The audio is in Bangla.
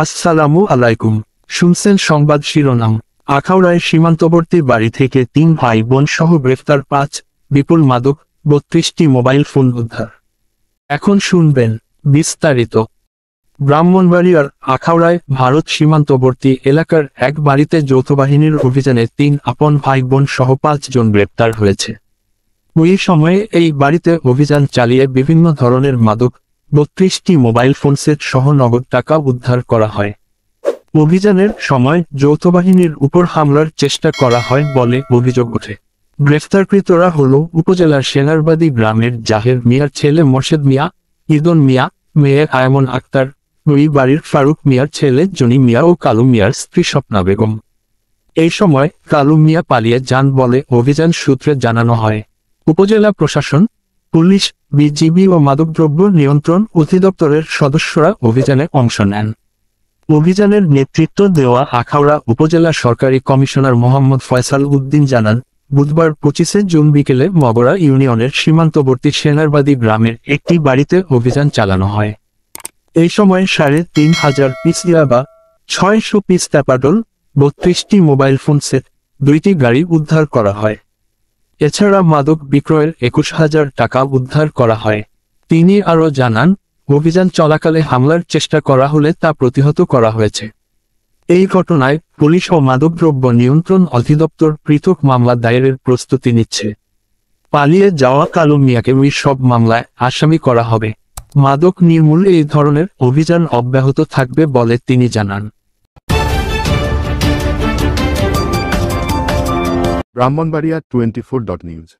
আসসালামু আলাইকুম। শুনছেন সংবাদ শিরোনাম। আখাউড়ায় সীমান্তবর্তী বাড়ি থেকে 3 ভাই বোন সহ গ্রেফতার 5, বিপুল মাদক, 32টি মোবাইল ফোন উদ্ধার। এখন শুনবেন বিস্তারিত। ব্রাহ্মণবাড়িয়ার আখাউড়ায় ভারত সীমান্তবর্তী এলাকার এক বাড়িতে যৌথবাহিনীর অভিযানে 3 আপন ভাই বোন সহ 5 জন গ্রেপ্তার হয়েছে। ওই সময়ে এই বাড়িতে অভিযান চালিয়ে বিভিন্ন ধরনের মাদক, 32টি মোবাইল ফোন সেট সহ নগদ টাকা উদ্ধার করা হয়। অভিযানের সময় যৌথবাহিনীর উপর হামলার চেষ্টা করা হয় বলে অভিযোগ ওঠে। গ্রেফতারকৃতরা হল উপজেলার সেনারবাদী গ্রামের জাহের মিয়ার ছেলে মোর্শেদ মিয়া, ইদন মিয়া, মেয়ে আয়মন আক্তার, ওই বাড়ির ফারুক মিয়ার ছেলে জনি মিয়া ও কালু মিয়ার স্ত্রী স্বপ্না বেগম। এই সময় কালু মিয়া পালিয়ে যান বলে অভিযান সূত্রে জানানো হয়। উপজেলা প্রশাসন, পুলিশ, বিজিবি ও মাদকদ্রব্য নিয়ন্ত্রণ অধিদপ্তরের সদস্যরা অভিযানে অংশ নেন। অভিযানের নেতৃত্ব দেওয়া আখাউড়া উপজেলা সরকারি কমিশনার মোহাম্মদ ফয়সাল উদ্দিন জানান, বুধবার 25 জুন বিকেলে মগরা ইউনিয়নের সীমান্তবর্তী সেনারবাদী গ্রামের একটি বাড়িতে অভিযান চালানো হয়। এই সময় 3,500 পিস ইয়াবা, 600 পিস ট্যাপাডল, 32টি মোবাইল ফোন সেট, 2টি গাড়ি উদ্ধার করা হয়। এছাড়া মাদক বিক্রয়ের 21,000 টাকা উদ্ধার করা হয়। তিনি আরও জানান, অভিযান চলাকালে হামলার চেষ্টা করা হলে তা প্রতিহত করা হয়েছে। এই ঘটনায় পুলিশ ও মাদকদ্রব্য নিয়ন্ত্রণ অধিদপ্তর পৃথক মামলা দায়েরের প্রস্তুতি নিচ্ছে। পালিয়ে যাওয়া কালু মিয়াকে ওই সব মামলায় আসামি করা হবে। মাদক নির্মূলে এই ধরনের অভিযান অব্যাহত থাকবে বলে তিনি জানান। ব্রাহ্মণবাড়িয়া 24.news